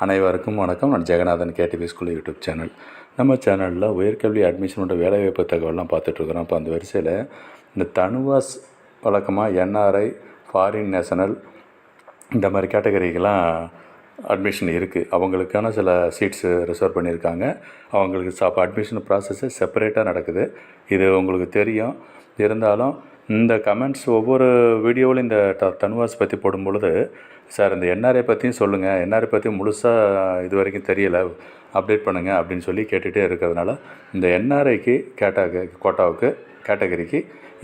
அனைவருக்கும் வணக்கம். நான் Jeganathan KTV school YouTube channel. நம்ம சேனலில் உயர்கல்வி அட்மிஷனோட வேலைவாய்ப்பு தகவல்லாம் பார்த்துட்ருக்குறோம். இப்போ அந்த வரிசையில் இந்த தனுவாஸ் வழக்கமாக என்ஆர்ஐ, ஃபாரின் நேஷனல் இந்த மாதிரி கேட்டகரிக்கெலாம் அட்மிஷன் இருக்குது. அவங்களுக்கான சில சீட்ஸு ரிசர்வ் பண்ணியிருக்காங்க. அவங்களுக்கு அட்மிஷன் ப்ராசஸ்ஸு செப்பரேட்டாக நடக்குது. இது உங்களுக்கு தெரியும். இருந்தாலும் இந்த கமெண்ட்ஸ் ஒவ்வொரு வீடியோவிலும் இந்த தனுவாஸ் பற்றி போடும் பொழுது, சார் இந்த என்ஆர்ஐ பற்றியும் சொல்லுங்கள், என்ஆர்ஐ பற்றி முழுசாக இது வரைக்கும் தெரியலை, அப்டேட் பண்ணுங்கள் அப்படின்னு சொல்லி கேட்டுகிட்டே இருக்கிறதுனால இந்த என்ஆர்ஐக்கு கோட்டாவுக்கு கேட்டகரிக்கு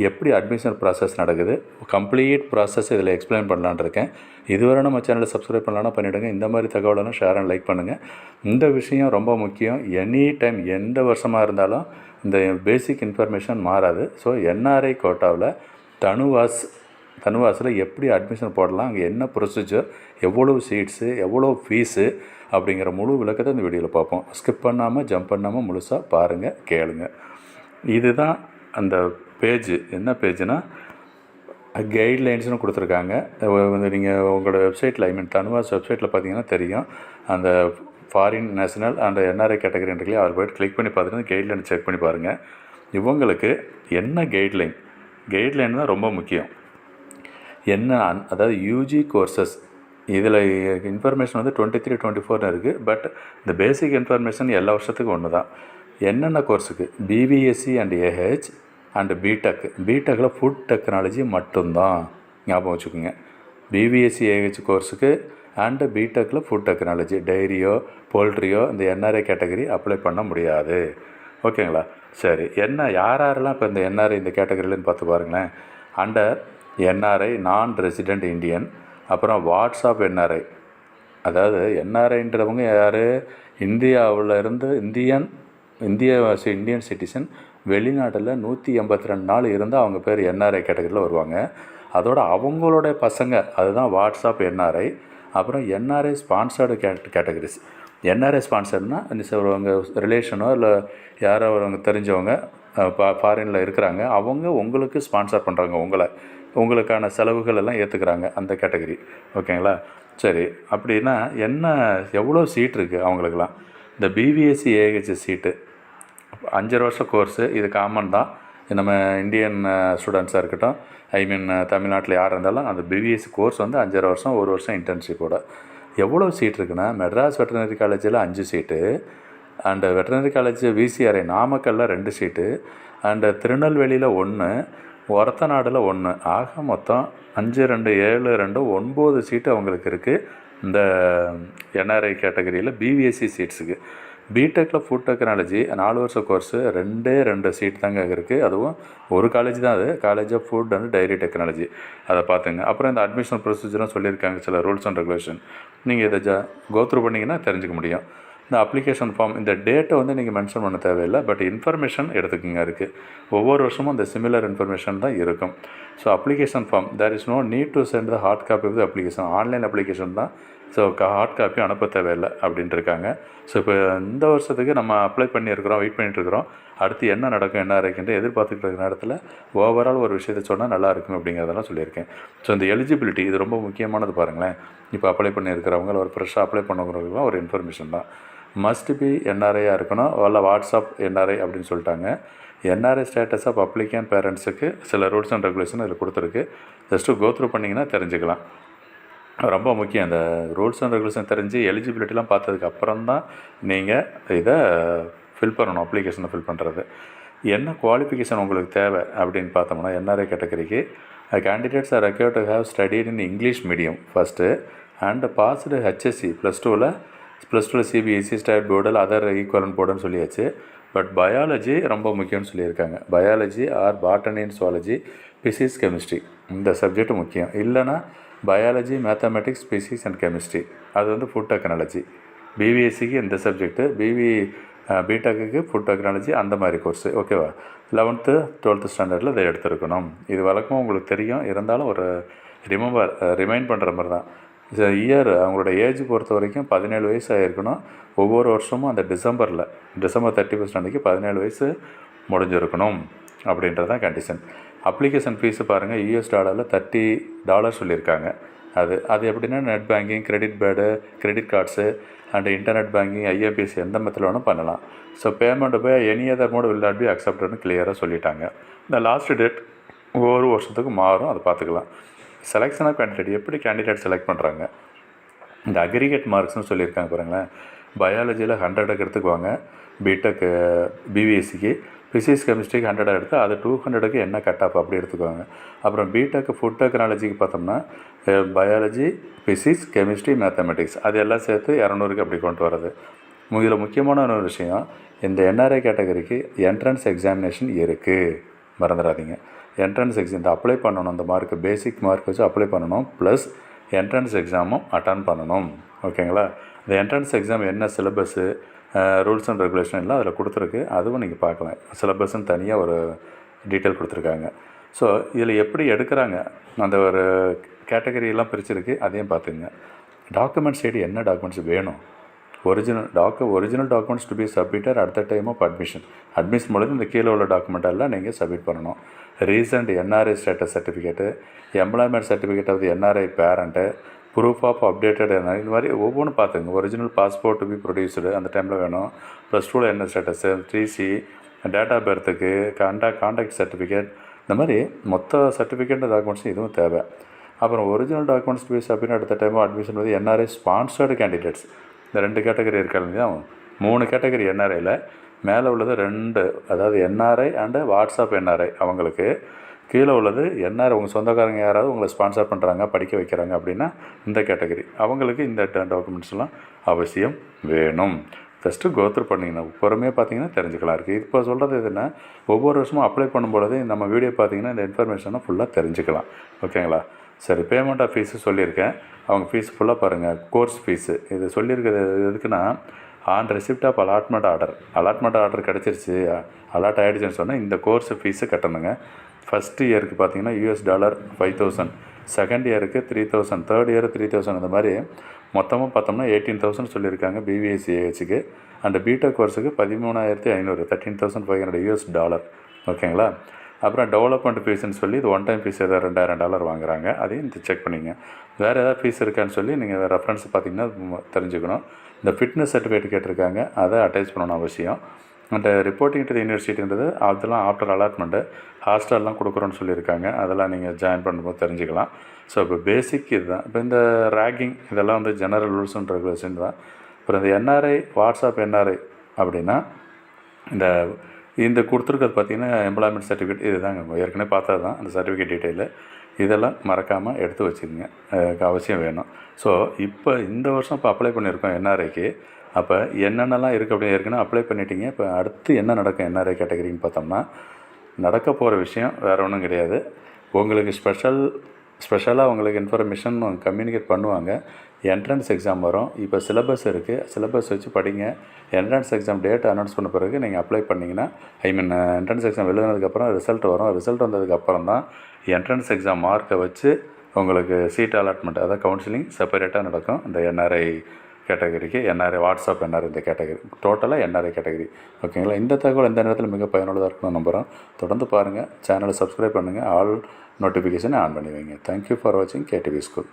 எப்படி அட்மிஷன் ப்ராசஸ் நடக்குது, கம்ப்ளீட் ப்ராசஸ் இதில் எக்ஸ்பிளைன் பண்ணலான்னு இருக்கேன். இதுவரை நம்ம சேனலை சப்ஸ்கிரைப் பண்ணலான்னா பண்ணிவிடுங்க. இந்த மாதிரி தகவலெல்லாம் ஷேர் அண்ட் லைக் பண்ணுங்கள். இந்த விஷயம் ரொம்ப முக்கியம். எனி டைம் எந்த வருஷமாக இருந்தாலும் இந்த பேசிக் இன்ஃபர்மேஷன் மாறாது. ஸோ என்ஆர்ஐ கோட்டாவில் தனுவாஸில் எப்படி அட்மிஷன் போடலாம், அங்கே என்ன ப்ரொசீஜர், எவ்வளோ சீட்ஸு, எவ்வளோ ஃபீஸு அப்படிங்கிற முழு விளக்கத்தை இந்த வீடியோவில் பார்ப்போம். ஸ்கிப் பண்ணாமல் ஜம்ப் பண்ணாமல் முழுசாக பாருங்கள், கேளுங்க. இதுதான் அந்த பேஜு. என்ன பேஜுனா கைட்லைன்ஸ்னு கொடுத்துருக்காங்க. நீங்கள் உங்களோட வெப்சைட்டில் தனுவாஸ் வெப்சைட்டில் பார்த்தீங்கன்னா தெரியும். அந்த foreign national and NRI category இருக்குல்லையா, அவர் போய்ட்டு கிளிக் பண்ணி பார்த்துட்டு கைட்லைன் செக் பண்ணி பாருங்கள். இவங்களுக்கு என்ன கைட்லைன் தான் ரொம்ப முக்கியம். என்ன அதாவது யூஜி கோர்சஸ் இதில் இன்ஃபர்மேஷன் வந்து 23, 24 இருக்குது. பட் இந்த பேசிக் இன்ஃபர்மேஷன் எல்லா வருஷத்துக்கும் ஒன்று தான். என்னென்ன கோர்ஸுக்கு பிபிஎஸ்சி அண்ட் ஏஹெச் அண்டு பிடெக்கில் ஃபுட் டெக்னாலஜி மட்டும்தான் ஞாபகம் வச்சுக்கோங்க. பிபிஎஸ்சி ஏஹெச் கோர்ஸுக்கு அண்டு பிடெக்கில் ஃபுட் டெக்னாலஜி, டைரியோ போல்ட்ரியோ இந்த என்ஆர்ஐ கேட்டகரி அப்ளை பண்ண முடியாது. ஓகேங்களா? சரி, யாரெல்லாம் இப்போ இந்த என்ஆர்ஐ இந்த கேட்டகரியிலன்னு பார்த்து பாருங்களேன். அண்டர் என்ஆர்ஐ நான் ரெசிடெண்ட் இந்தியன், அப்புறம் வாட்ஸ்அப் என்ஆர்ஐ. அதாவது என்ஆர்ஐன்றவங்க யார்? இந்தியாவில் இருந்து இந்தியன் சிட்டிசன் வெளிநாட்டில் 182 நாள் இருந்தால் அவங்க பேர் என்ஆர்ஐ கேட்டகரியில் வருவாங்க. அதோட அவங்களுடைய பசங்க, அதுதான் வாட்ஸ்அப் என்ஆர்ஐ. அப்புறம் என்ஆர்ஐ ஸ்பான்சர்டு கேட்டகரிஸ். என்ஆர்ஐ ஸ்பான்சர்னால் அவங்க ரிலேஷனோ இல்லை யாரோ அவங்க தெரிஞ்சவங்க ஃபாரினில் இருக்கிறாங்க, அவங்க உங்களுக்கு ஸ்பான்சர் பண்ணுறாங்க, உங்களுக்கான செலவுகள் எல்லாம் ஏற்றுக்கிறாங்க, அந்த கேட்டகரி. ஓகேங்களா? சரி, அப்படின்னா எவ்வளோ சீட் இருக்குது அவங்களுக்கெல்லாம்? இந்த பிபிஎஸ்சி ஏஹெச் சீட்டு 5 வருஷம் கோர்ஸு. இது காமன் தான். நம்ம இந்தியன் ஸ்டூடெண்ட்ஸாக இருக்கட்டும், தமிழ்நாட்டில் யார் இருந்தாலும் அந்த பிபிஎஸ்சி கோர்ஸ் வந்து 5 வருஷம், 1 வருஷம் இன்டர்ன்ஷிப்போட. எவ்வளோ சீட் இருக்குன்னா, மெட்ராஸ் வெட்டனரி காலேஜில் 5 சீட்டு, அண்டு வெட்டனரி காலேஜ் விசிஆர்ஐ நாமக்கல்லில் 2 சீட்டு, அண்டு திருநெல்வேலியில் 1, ஒரத்தநாடில் 1. ஆக மொத்தம் 5, 2, 7, 2, 9 சீட்டு அவங்களுக்கு இருக்குது இந்த என்ஆர்ஐ கேட்டகரியில் பிபிஎஸ்சி சீட்ஸுக்கு. பிடெக்கில் ஃபுட் டெக்னாலஜி 4 வருஷ கோர்ஸு 2 சீட் தாங்க இருக்குது. அதுவும் ஒரு காலேஜ் தான், அது college of food and dairy technology. அதை பார்த்துங்க. அப்புறம் இந்த அட்மிஷன் ப்ரொசீஜரும் சொல்லியிருக்காங்க, சில ரூல்ஸ் அண்ட் ரெகுலேஷன். நீங்கள் இதை கோத்ரூ பண்ணிங்கன்னா தெரிஞ்சுக்க முடியும். இந்த அப்ளிகேஷன் ஃபார்ம், இந்த டேட்டை வந்து நீங்கள் மென்ஷன் பண்ண தேவையில்லை, பட் இன்ஃபர்மேஷன் எடுத்துக்கோங்க. இருக்குது ஒவ்வொரு வருஷமும் அந்த சிமிலர் இன்ஃபர்மேஷன் தான் இருக்கும். So application form, there is no need to send the hard copy of the application. Online application தான். ஸோ ஹார்ட் காப்பி அனுப்ப தேவையில்லை அப்படின்ட்டு இருக்காங்க. ஸோ இப்போ இந்த வருஷத்துக்கு நம்ம அப்ளை பண்ணியிருக்கிறோம், வெயிட் பண்ணிகிட்ருக்கிறோம். அடுத்து என்ன நடக்கும், என்ன இருக்குன்ற எதிர்பார்த்துக்கிட்டு இருக்கிற நேரத்தில் ஓவரால் ஒரு விஷயத்தை சொன்னால் நல்லா இருக்கும் அப்படிங்கிறதெல்லாம் சொல்லியிருக்கேன். ஸோ இந்த எலிஜிபிலிட்டி இது ரொம்ப முக்கியமானது. பாருங்களேன், இப்போ அப்ளை பண்ணியிருக்கிறவங்க ஒரு ஃப்ரெஷ்ஷாக அப்ளை பண்ணுறவங்களுக்குலாம் ஒரு இன்ஃபர்மேஷன் தான். மஸ்ட் பி என்ஆர்ஐயாக இருக்கணும், வரல வாட்ஸ்அப் என்ஆர்ஐ அப்படின்னு சொல்லிட்டாங்க. என்ஆர்ஐ ஸ்டேட்டஸ் ஆஃப் அப்ளிகேண்ட் பேரண்ட்ஸுக்கு சில ரூல்ஸ் அண்ட் ரெகுலேஷன் இதில் கொடுத்துருக்கு. ஜஸ்ட்டு கோத்ரூ பண்ணிங்கன்னா தெரிஞ்சுக்கலாம். ரொம்ப முக்கியம். அந்த ரூல்ஸ் அண்ட் ரெகுலேஷன் தெரிஞ்சு எலிஜிபிலிட்டிலாம் பார்த்ததுக்கு அப்புறம் தான் நீங்கள் இதை ஃபில் பண்ணணும், அப்ளிகேஷனை ஃபில் பண்ணுறது. என்ன குவாலிஃபிகேஷன் உங்களுக்கு தேவை அப்படின்னு பார்த்தோம்னா, என்ஆர்ஐ கேட்டகரிக்கு candidates R required to have studied in English medium first and passed HSC plus டூவில் சிபிஎஸ்சி, ஸ்டேட் போர்டில் அதர் ஈக்குவலன்ட் போர்டுன்னு சொல்லியாச்சு. பட் பயாலஜி ரொம்ப முக்கியம்னு சொல்லியிருக்காங்க. Biology R botany and zoology, physics, chemistry இந்த சப்ஜெக்ட் முக்கியம். இல்லைனா biology, mathematics, physics and chemistry, அது வந்து ஃபுட் டெக்னாலஜி. பிபிஎஸ்சிக்கு இந்த சப்ஜெக்ட்டு, பிடெக்கு ஃபுட் டெக்னாலஜி அந்த மாதிரி கோர்ஸு. ஓகேவா? 11th 12th ஸ்டாண்டர்டில் இதை எடுத்துருக்கணும். இது வழக்கமாக உங்களுக்கு தெரியும், இருந்தாலும் ஒரு ரிமைண்ட் பண்ணுற மாதிரி தான். இயர் அவங்களோட ஏஜ் பொறுத்த வரைக்கும் 17 வயசு ஆகிருக்கணும். ஒவ்வொரு வருஷமும் அந்த டிசம்பர் 31 அன்றைக்கி 17 வயசு முடிஞ்சிருக்கணும் அப்படின்றது தான் கண்டிஷன். அப்ளிகேஷன் ஃபீஸு பாருங்கள், US டாலரில் $30 சொல்லியிருக்காங்க. அது எப்படின்னா net banking, credit cards and internet banking, IMPS எந்த மெத்தடில் வேணும் பண்ணலாம். ஸோ பேமெண்ட் போய் any other mode will not be அக்செப்டட்னு கிளியராக சொல்லிட்டாங்க. இந்த லாஸ்ட் டேட் ஒவ்வொரு வருஷத்துக்கு மாறும், அதை பார்த்துக்கலாம். செலெக்ஷன் ஆஃப் கேண்டிடேட், எப்படி கேண்டிடேட் செலக்ட் பண்ணுறாங்க, இந்த அக்ரிகேட் மார்க்ஸ்னு சொல்லியிருக்காங்க பாருங்களேன். பயாலஜியில் 100 எடுத்துக்குவாங்க, பிடெக்கு பிவிஎஸ்சிக்கு. ஃபிசிக்ஸ் கெமிஸ்ட்ரிக்கு 100 எடுத்து அது 200க்கு என்ன கட் ஆஃப் அப்படி எடுத்துக்குவாங்க. அப்புறம் பிடெக்கு ஃபுட் டெக்னாலஜிக்கு பார்த்தோம்னா பயாலஜி, ஃபிசிக்ஸ், கெமிஸ்ட்ரி, மேத்தமெட்டிக்ஸ் அது எல்லாம் சேர்த்து 200க்கு அப்படி கொண்டு வரது. இதில் முக்கியமான ஒரு விஷயம், இந்த என்ஆர்ஐ கேட்டகரிக்கு என்ட்ரன்ஸ் எக்ஸாமினேஷன் இருக்குது, மறந்துடாதீங்க. என்ட்ரன்ஸ் எக்ஸாம் இந்த அப்ளை பண்ணணும், அந்த மார்க்கு பேசிக் மார்க் வச்சு அப்ளை பண்ணணும், ப்ளஸ் என்ட்ரன்ஸ் எக்ஸாமும் அட்டன் பண்ணணும். ஓகேங்களா? இந்த என்ட்ரன்ஸ் எக்ஸாம் என்ன சிலபஸ்ஸு, ரூல்ஸ் அண்ட் ரெகுலேஷன் எல்லாம் அதில் கொடுத்துருக்கு, அதுவும் நீங்கள் பார்க்கலாம். சிலபஸ்ன்னு தனியாக ஒரு டீட்டெயில் கொடுத்துருக்காங்க. ஸோ இதில் எப்படி எடுக்கிறாங்க, அந்த ஒரு கேட்டகரியெல்லாம் பிரிச்சிருக்கு, அதையும் பார்த்துங்க. டாக்குமெண்ட் சைடு என்ன டாக்குமெண்ட்ஸ் வேணும், original documents to be submitted at the time of admission பொழுது இந்த கீழே உள்ள டாக்குமெண்ட் எல்லாம் நீங்கள் சப்மிட் பண்ணணும். Recent NRI status certificate, employment certificate of NRI parent, proof of updated NRI, இந்த மாதிரி ஒவ்வொன்றும் பார்த்துங்க. Original passport to be produced அந்த டைமில் வேணும். +2 என்ன ஸ்டேட்டஸு, 3C, டேட் ஆஃப் பர்த்துக்கு, கான்டாக்ட் சர்டிஃபிகேட், இந்த மாதிரி மொத்த சர்டிஃபிகேட் டாக்குமெண்ட்ஸும் இதுவும் தேவை. அப்புறம் original documents to be submit at the time of admission வந்து என்ஆர்ஐ ஸ்பான்சர்டு கேண்டிடேட்ஸ், இந்த 2 கேட்டகரி இருக்காங்க இல்லையா, 3 கேட்டகரி என்ஆர்ஐயில். மேலே உள்ளது 2, அதாவது என்ஆர்ஐ அண்டு வாட்ஸ்அப் என்ஆர்ஐ அவங்களுக்கு. கீழே உள்ளது என்ஆர்ஐ உங்கள் சொந்தக்காரங்க யாராவது உங்களை ஸ்பான்சர் பண்ணுறாங்க, படிக்க வைக்கிறாங்க அப்படின்னா இந்த கேட்டகரி அவங்களுக்கு இந்த டாக்குமெண்ட்ஸ்லாம் அவசியம் வேணும். ஃபஸ்ட்டு கோத்ரூ பண்ணிங்கன்னா பொறுமையாக பார்த்தீங்கன்னா தெரிஞ்சுக்கலாம் இருக்குது. இப்போ சொல்கிறது எதுனா, ஒவ்வொரு வருஷமும் அப்ளை பண்ணும்பொழுது நம்ம வீடியோ பார்த்தீங்கன்னா இந்த இன்ஃபர்மேஷனை ஃபுல்லாக தெரிஞ்சுக்கலாம். ஓகேங்களா? சரி, பேமெண்ட் ஆஃப் ஃபீஸு சொல்லியிருக்கேன். அவங்க ஃபீஸ் ஃபுல்லாக பாருங்கள். கோர்ஸ் ஃபீஸு இது சொல்லியிருக்கிறது எதுக்குன்னா, on receipt of allotment order கிடச்சிருச்சு, அலாட் ஆகிடுச்சுன்னு சொன்னால் இந்த கோர்ஸ் ஃபீஸு கட்டணுங்க. ஃபஸ்ட்டு இயருக்கு பார்த்தீங்கன்னா $5,000, செகண்ட் இயருக்கு 3,000, தேர்ட் இயர் 3,000, இந்த மாதிரி மொத்தமாக பார்த்தோம்னா 18,000 சொல்லியிருக்காங்க பிவிஎஸ்சிஹெச்சுக்கு. And BTech கோர்ஸுக்கு 13,500, $13,500. ஓகேங்களா? அப்புறம் டெவலப்மெண்ட் ஃபீஸ்ன்னு சொல்லி இது ஒன் டைம் ஃபீஸ் ஏதாவது $2,000 வாங்குறாங்க, அதையும் செக் பண்ணிங்க. வேறு ஏதாவது ஃபீஸ் இருக்கான்னு சொல்லி நீங்கள் ரெஃபரன்ஸ் பார்த்தீங்கன்னா தெரிஞ்சுக்கணும். இந்த ஃபிட்னஸ் சர்டிஃபிகேட் கேட்டிருக்காங்க, அதை அட்டாச் பண்ணணும் அவசியம். அண்ட் ரிப்போர்ட்டிங் டு தி யூனிவர்சிட்டின்றது அதெல்லாம் ஆஃப்டர் அலாட்மெண்ட்டு ஹாஸ்டல்லாம் கொடுக்குறோன்னு சொல்லியிருக்காங்க, அதெல்லாம் நீங்கள் ஜாயின் பண்ணும்போது தெரிஞ்சுக்கலாம். ஸோ இப்போ பேசிக் இதுதான். இப்போ இந்த ரேகிங் இதெல்லாம் வந்து ஜெனரல் ரூல்ஸ் அண்ட் ரெகுலேஷன் தான். அப்புறம் இந்த என்ஆர்ஐ, வாட்ஸ்அப் என்ஆர்ஐ அப்படின்னா இந்த கொடுத்துருக்கிறது பார்த்திங்கன்னா எம்ப்ளாய்மெண்ட் சர்டிஃபிகேட், இது தாங்க ஏற்கனவே பார்த்தது தான் அந்த சர்டிஃபிகேட் டீட்டெயிலு. இதெல்லாம் மறக்காமல் எடுத்து வச்சுக்கோங்க, அவசியம் வேணும். ஸோ இப்போ இந்த வருஷம் இப்போ அப்ளை பண்ணியிருக்கோம் என்ஆர்ஐக்கு. அப்போ என்னென்னலாம் இருக்குது அப்படின்னு ஏற்கனவே அப்ளை பண்ணிட்டீங்க. இப்போ அடுத்து என்ன நடக்கும் என்ஆர்ஐ கேட்டகரின்னு பார்த்தோம்னா, நடக்க போகிற விஷயம் வேறு ஒன்றும் கிடையாது. உங்களுக்கு ஸ்பெஷலாக உங்களுக்கு இன்ஃபர்மேஷன் கம்யூனிகேட் பண்ணுவாங்க. என்ட்ரன்ஸ் எக்ஸாம் வரும். இப்போ சிலபஸ் இருக்குது, சிலபஸ் வச்சு படிங்க. என்ட்ரன்ஸ் எக்ஸாம் டேட் அனௌன்ஸ் பண்ண பிறகு நீங்கள் அப்ளை பண்ணிங்கன்னா, என்ட்ரன்ஸ் எக்ஸாம் எழுதுனதுக்கப்புறம் ரிசல்ட் வரும். ரிசல்ட் வந்ததுக்கப்புறம் தான் என்ட்ரன்ஸ் எக்ஸாம் மார்க்கை வச்சு உங்களுக்கு சீட் அலாட்மெண்ட், அதாவது கவுன்சிலிங் செப்பரேட்டாக நடக்கும். இந்த என்ஆர்ஐ கேட்டகரிக்கு, என்ஆர்ஐ வாட்ஸ்அப் என்ஆர்ஐ இந்த கேட்டகரி டோட்டலாக என்ஆர்ஐ கேட்டகரி. ஓகேங்களா? இந்த தகவல் எந்த நேரத்தில் மிக பயனுள்ளதாக இருக்கணும் நம்புகிறோம். தொடர்ந்து பாருங்கள், சேனலை சப்ஸ்கிரைப் பண்ணுங்கள், ஆல் நோட்டிஃபிகேஷனை ஆன் பண்ணி வைங்க. தேங்க்யூ ஃபார் வாட்சிங் கேடிவி ஸ்கூல்.